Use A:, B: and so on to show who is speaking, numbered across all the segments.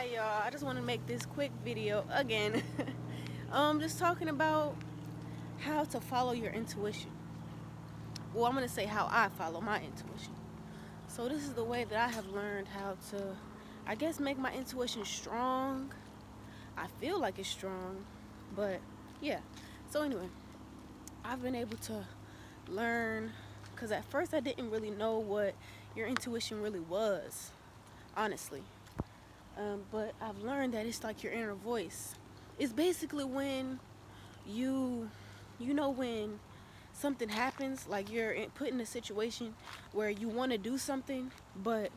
A: Hi y'all, I just want to make this quick video again. Just talking about how to follow your intuition. Well, I'm going to say how I follow my intuition. So this is the way that I have learned how to, I guess, make my intuition strong. I feel like it's strong, but yeah. So anyway, I've been able to learn, because at first I didn't really know what your intuition really was, honestly. But I've learned that it's like your inner voice. It's basically when when something happens, like you're put in a situation where you want to do something, but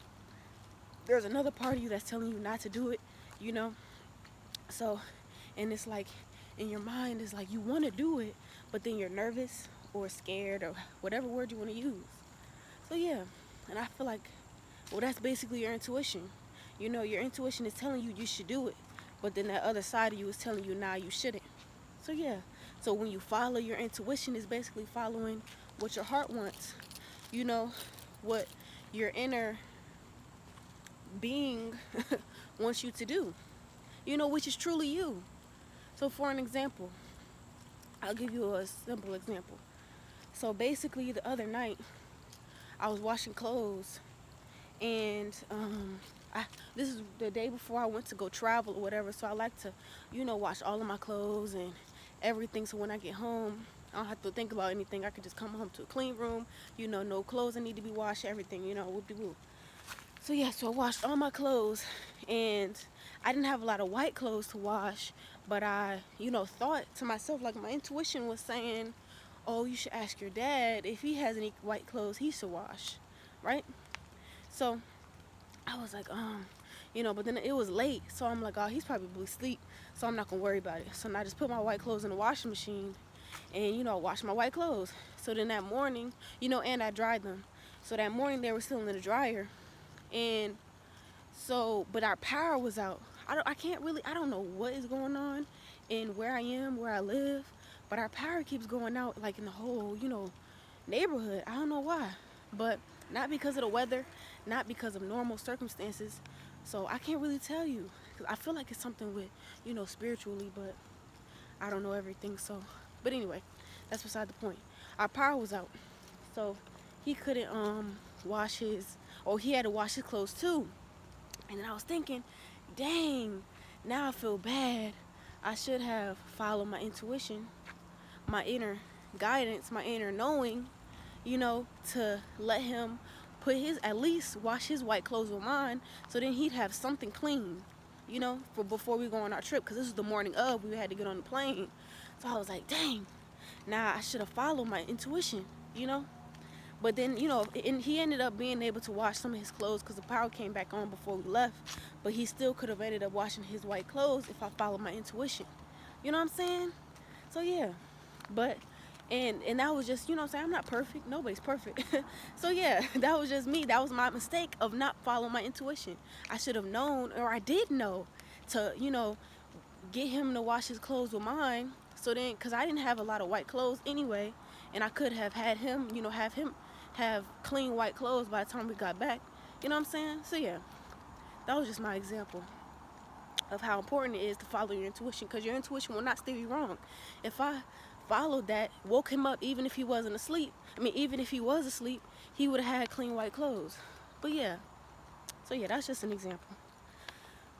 A: there's another part of you that's telling you not to do it, you know? So, and it's like in your mind, it's like you want to do it, but then you're nervous or scared or whatever word you want to use. So, yeah, and I feel like, well, that's basically your intuition. You know, your intuition is telling you should do it, but then that other side of you is telling you, nah, you shouldn't. So yeah, so when you follow your intuition, is basically following what your heart wants. You know, what your inner being wants you to do. You know, which is truly you. So for an example, I'll give you a simple example. So basically, the other night, I was washing clothes, and this is the day before I went to go travel or whatever. So I like to, wash all of my clothes and everything. So when I get home, I don't have to think about anything. I can just come home to a clean room. No clothes that need to be washed. Everything. Whoop-de-whoop. So yeah, so I washed all my clothes, and I didn't have a lot of white clothes to wash. But I, thought to myself, like my intuition was saying, "Oh, you should ask your dad if he has any white clothes he should wash," right? So I was like, but then it was late, so I'm like, oh, he's probably asleep, so I'm not gonna worry about it. So then I just put my white clothes in the washing machine, and wash my white clothes. So then that morning, and I dried them. So that morning they were still in the dryer, and so, but our power was out. I don't know what is going on, and where I am, where I live, but our power keeps going out like in the whole, neighborhood. I don't know why, but not because of the weather, not because of normal circumstances. So I can't really tell you. 'Cause I feel like it's something with, spiritually, but I don't know everything. So, but anyway, that's beside the point. Our power was out, so he couldn't wash his, or he had to wash his clothes too. And then I was thinking, dang, now I feel bad. I should have followed my intuition, my inner guidance, my inner knowing, to let him at least wash his white clothes with mine, so then he'd have something clean, for before we go on our trip, because this was the morning of, we had to get on the plane. So I was like, dang, now I should have followed my intuition. But then, and he ended up being able to wash some of his clothes because the power came back on before we left. But he still could have ended up washing his white clothes if I followed my intuition. You know what I'm saying? So yeah, but and that was just, what I'm saying, I'm not perfect. Nobody's perfect. So yeah, that was just me. That was my mistake of not following my intuition. I should have known, or I did know, to get him to wash his clothes with mine. So then, because I didn't have a lot of white clothes anyway, and I could have had him, have clean white clothes by the time we got back. You know what I'm saying? So yeah, that was just my example of how important it is to follow your intuition, because your intuition will not steer you wrong. If I followed that, woke him up, even if he wasn't asleep, even if he was asleep, he would have had clean white clothes. But yeah, so yeah, that's just an example.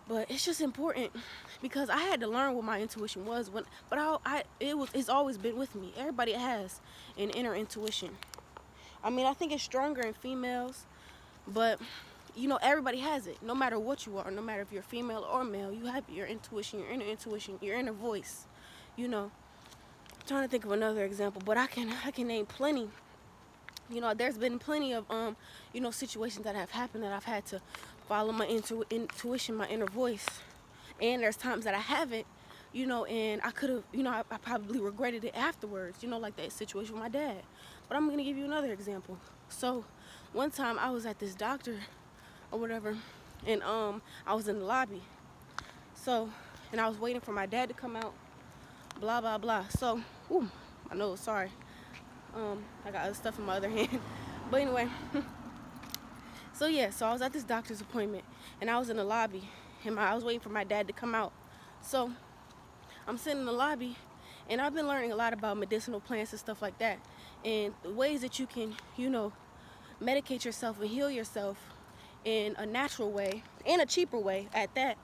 A: But it's just important, because I had to learn what my intuition was it's always been with me. Everybody has an inner intuition. I think it's stronger in females, but everybody has it. No matter what you are, no matter if you're female or male, you have your intuition, your inner intuition, your inner voice. I'm trying to think of another example, but I can name plenty. There's been plenty of situations that have happened that I've had to follow my intuition, my inner voice. And there's times that I haven't, and I could have, I probably regretted it afterwards, like that situation with my dad. But I'm going to give you another example. So one time I was at this doctor or whatever, and I was in the lobby. So, and I was waiting for my dad to come out, blah, blah, blah. So, my nose, sorry. I got other stuff in my other hand. But anyway, so yeah, so I was at this doctor's appointment, and I was in the lobby, and I was waiting for my dad to come out. So I'm sitting in the lobby, and I've been learning a lot about medicinal plants and stuff like that, and the ways that you can, medicate yourself and heal yourself in a natural way and a cheaper way at that.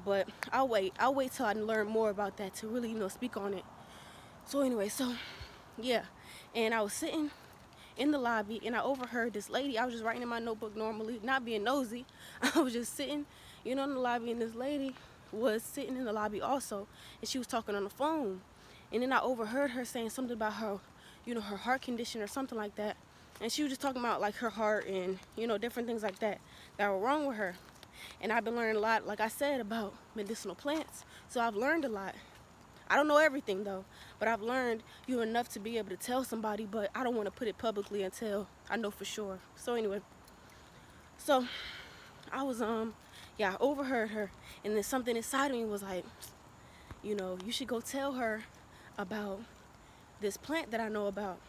A: But I'll wait till I learn more about that to really, speak on it. So anyway, yeah, and I was sitting in the lobby, and I overheard this lady. I was just writing in my notebook normally, not being nosy. I was just sitting, in the lobby, and this lady was sitting in the lobby also, and she was talking on the phone. And then I overheard her saying something about her, her heart condition or something like that. And she was just talking about like her heart and, different things like that were wrong with her. And I've been learning a lot, like I said, about medicinal plants. So I've learned a lot. I don't know everything though, but I've learned enough to be able to tell somebody, but I don't want to put it publicly until I know for sure. So anyway, so I was I overheard her, and then something inside of me was like, you should go tell her about this plant that I know about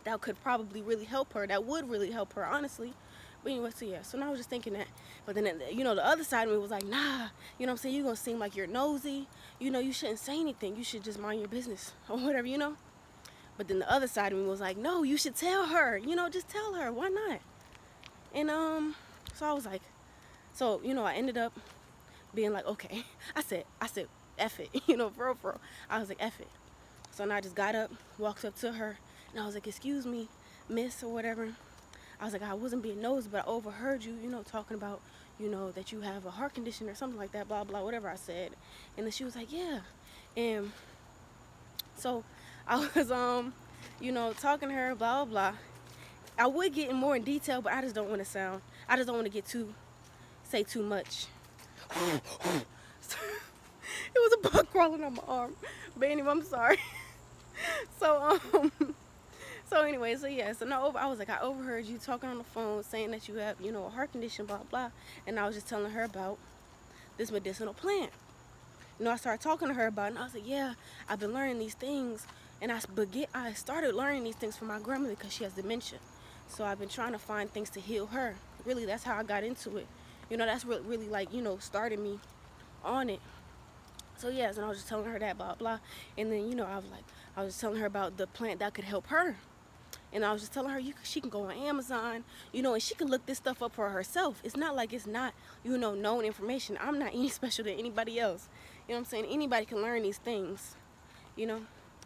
A: that could probably really help her, that would really help her, honestly. But anyway, so now I was just thinking that. But then, the other side of me was like, nah, you're going to seem like you're nosy. You shouldn't say anything. You should just mind your business or whatever, But then the other side of me was like, no, you should tell her. Just tell her. Why not? And, so I was like, I ended up being like, okay. I said, F it, for real. I was like, F it. So now I just got up, walked up to her, and I was like, excuse me, miss, or whatever. I was like, I wasn't being nosy, but I overheard you, talking about, that you have a heart condition or something like that, blah, blah, whatever I said. And then she was like, yeah. And so I was, talking to her, blah, blah, blah. I would get in more in detail, but I just don't want to say too much. It was a bug crawling on my arm. But anyway, I'm sorry. So anyway, so no, I was like, I overheard you talking on the phone saying that you have, a heart condition, blah, blah. And I was just telling her about this medicinal plant. I started talking to her about it, and I was like, yeah, I've been learning these things. And I started learning these things from my grandmother because she has dementia. So I've been trying to find things to heal her. Really, that's how I got into it. That's what really, like, started me on it. So yes, and I was just telling her that, blah, blah. And then, I was just telling her about the plant that could help her. And I was just telling her she can go on Amazon, and she can look this stuff up for herself. It's not like it's not, known information. I'm not any special than anybody else. You know what I'm saying? Anybody can learn these things, So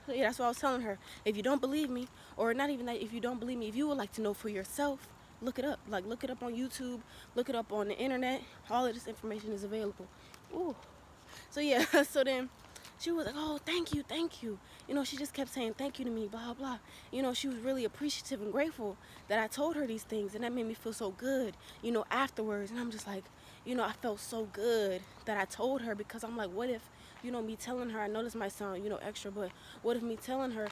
A: yeah, that's what I was telling her. If you don't believe me, or not even that, if you don't believe me, if you would like to know for yourself, look it up. Like, look it up on YouTube, look it up on the internet. All of this information is available. Ooh. So yeah, so then she was like, oh, thank you. She just kept saying thank you to me, blah, blah. She was really appreciative and grateful that I told her these things, and that made me feel so good, afterwards. And I'm just like, I felt so good that I told her, because I'm like, what if, me telling her, I know this might sound, extra, but what if me telling her,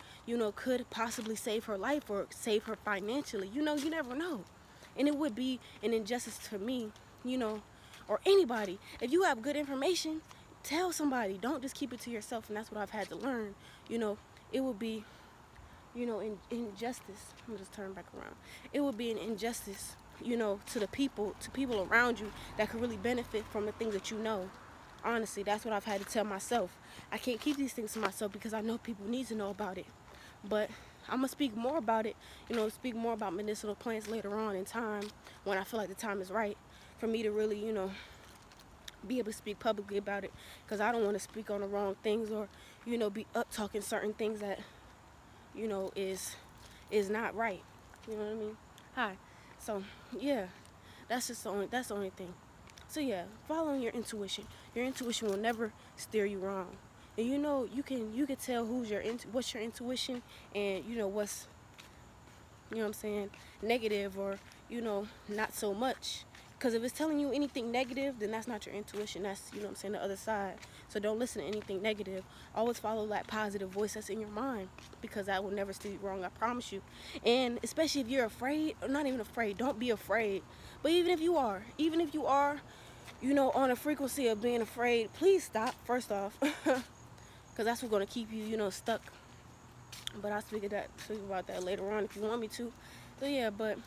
A: could possibly save her life or save her financially? You never know. And it would be an injustice to me, or anybody. If you have good information, tell somebody. Don't just keep it to yourself. And that's what I've had to learn. It would be, injustice. I'm gonna just turn back around. It would be an injustice, to people around you that could really benefit from the things that you know. Honestly, that's what I've had to tell myself. I can't keep these things to myself because I know people need to know about it. But I'm gonna speak more about it, speak more about medicinal plants later on in time, when I feel like the time is right for me to really, be able to speak publicly about it, because I don't want to speak on the wrong things, or be up talking certain things that is not right. You know what I mean? Hi. So yeah, that's the only thing. So yeah, following your intuition will never steer you wrong. And you can tell what's your intuition, and what's, what I'm saying, negative, or not so much. Because if it's telling you anything negative, then that's not your intuition. That's, what I'm saying, the other side. So don't listen to anything negative. Always follow that positive voice that's in your mind, because that will never steer you wrong, I promise you. And especially if you're afraid, or not even afraid, don't be afraid. But even if you are, on a frequency of being afraid, please stop, first off. Because that's what's going to keep you, stuck. But I'll speak about that later on if you want me to. So yeah, but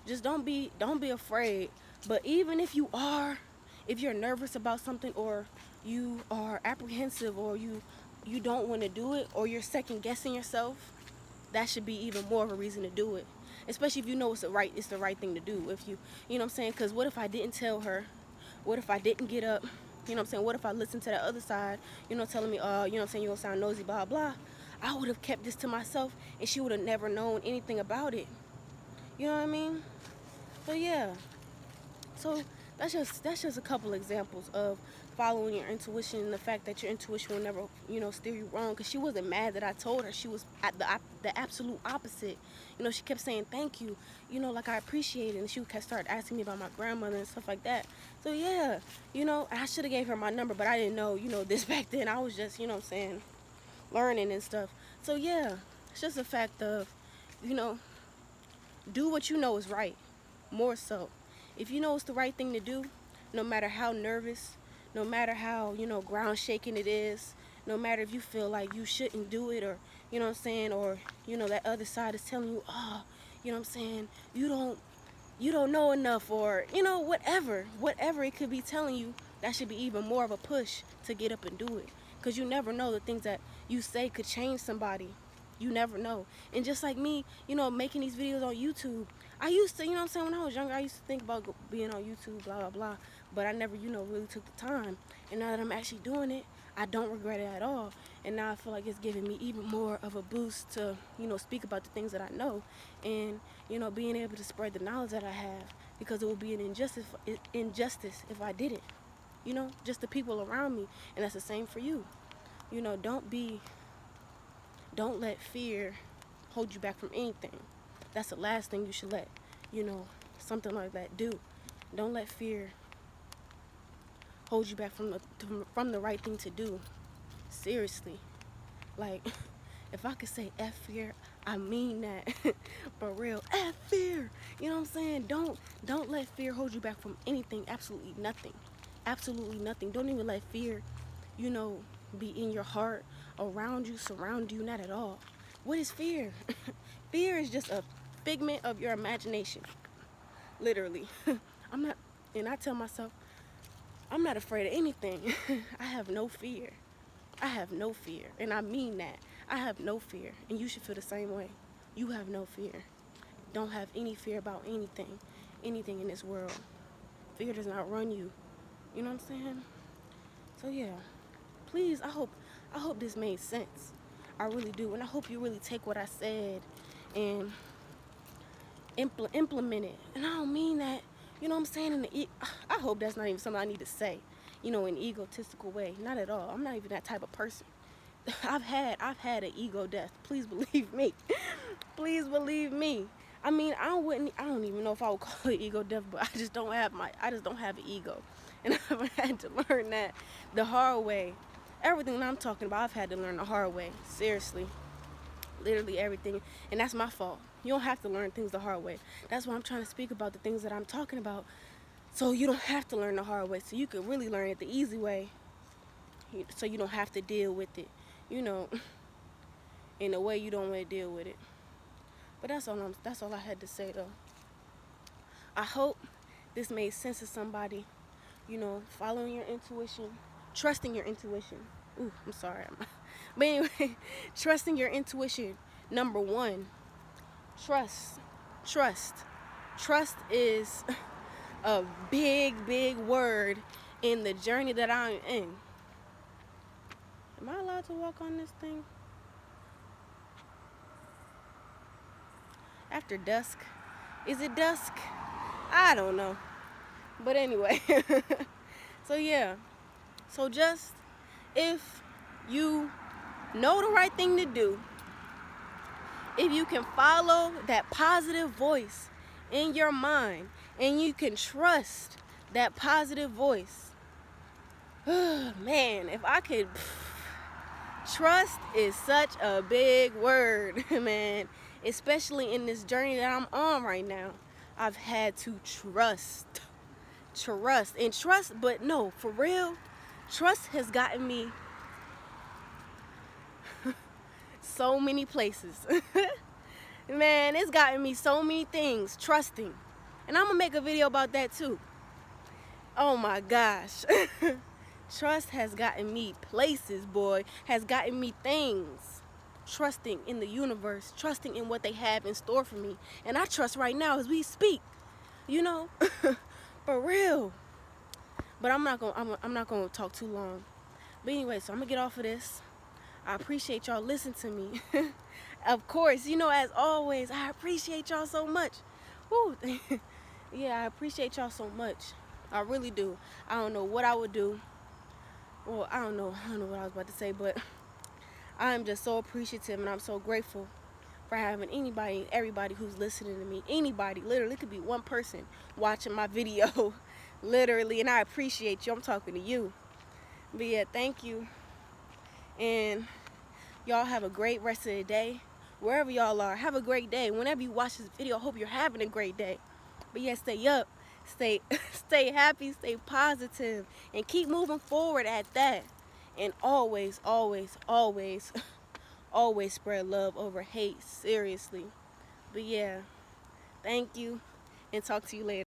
A: just don't be afraid. But even if you are, if you're nervous about something, or you are apprehensive, or you don't want to do it, or you're second guessing yourself, that should be even more of a reason to do it. Especially if you know it's the right thing to do. If you know what I'm saying? Because what if I didn't tell her? What if I didn't get up? You know what I'm saying? What if I listened to the other side, telling me, you know what I'm saying, you're gonna sound nosy, blah blah. I would have kept this to myself, and she would have never known anything about it. You know what I mean? So yeah. So that's just a couple examples of following your intuition, and the fact that your intuition will never, steer you wrong. Because she wasn't mad that I told her. She was at the absolute opposite. She kept saying thank you, like I appreciate it. And she kept start asking me about my grandmother and stuff like that. So yeah, I should have gave her my number, but I didn't know, this back then. I was just, learning and stuff. So yeah, it's just a fact of, do what you know is right, more so. If you know it's the right thing to do, no matter how nervous, no matter how, ground shaking it is, no matter if you feel like you shouldn't do it, or, you know what I'm saying, or, that other side is telling you, oh, you know what I'm saying, you don't know enough, or, whatever it could be telling you, that should be even more of a push to get up and do it. Because you never know, the things that you say could change somebody. You never know. And just like me, making these videos on YouTube, I used to, when I was younger, I used to think about being on YouTube, blah, blah, blah. But I never, really took the time. And now that I'm actually doing it, I don't regret it at all. And now I feel like it's giving me even more of a boost to, speak about the things that I know. And, being able to spread the knowledge that I have. Because it would be an injustice if I didn't. Just the people around me. And that's the same for you. Don't let fear hold you back from anything. That's the last thing you should let, something like that do. Don't let fear hold you back from the right thing to do. Seriously. Like, if I could say F fear, I mean that. For real. F fear. You know what I'm saying? Don't let fear hold you back from anything. Absolutely nothing. Absolutely nothing. Don't even let fear, be in your heart, around you, surround you. Not at all. What is fear? Fear is just a figment of your imagination. Literally. I tell myself, I'm not afraid of anything. I have no fear. I have no fear. And I mean that. I have no fear. And you should feel the same way. You have no fear. Don't have any fear about anything. Anything in this world. Fear does not run you. You know what I'm saying? So yeah. Please, I hope this made sense. I really do. And I hope you really take what I said and implement it. And I don't mean that, you know what I'm saying, I hope that's not even something I need to say, in an egotistical way. Not at all. I'm not even that type of person. I've had an ego death. Please believe me. Please believe me. I mean, I don't even know if I would call it ego death, but I just don't have an ego. And I've had to learn that the hard way. Everything that I'm talking about, I've had to learn the hard way. Seriously. Literally everything. And that's my fault. You don't have to learn things the hard way. That's why I'm trying to speak about the things that I'm talking about. So you don't have to learn the hard way. So you can really learn it the easy way. So you don't have to deal with it, in a way you don't want to deal with it. But that's all I had to say, though. I hope this made sense to somebody. Following your intuition, trusting your intuition. Ooh, I'm sorry. But anyway, trusting your intuition. Number one, trust. Trust is a big, big word in the journey that I'm in. Am I allowed to walk on this thing? After dusk? Is it dusk? I don't know. But anyway. So yeah. So just, if you know the right thing to do, if you can follow that positive voice in your mind, and you can trust that positive voice, man, if I could, trust is such a big word, man, especially in this journey that I'm on right now. I've had to trust, but no, for real, trust has gotten me so many places. Man, it's gotten me so many things, trusting. And I'm gonna make a video about that too. Oh my gosh. Trust has gotten me places, boy. Has gotten me things. Trusting in the universe, trusting in what they have in store for me. And I trust right now as we speak. You know? For real. But I'm not gonna talk too long. But anyway, so I'm gonna get off of this. I appreciate y'all listening to me. Of course, you know, as always, I appreciate y'all so much. Woo. Yeah, I appreciate y'all so much. I really do. I don't know what I would do. Well, I don't know what I was about to say, but I'm just so appreciative and I'm so grateful for having anybody, everybody who's listening to me. Anybody, literally, it could be one person watching my video, literally, and I appreciate you. I'm talking to you. But yeah, thank you. And y'all have a great rest of the day. Wherever y'all are, have a great day. Whenever you watch this video, I hope you're having a great day. But yeah, stay up, stay stay happy, stay positive, and keep moving forward at that. And always, always, always, always spread love over hate, seriously. But yeah, thank you, and talk to you later.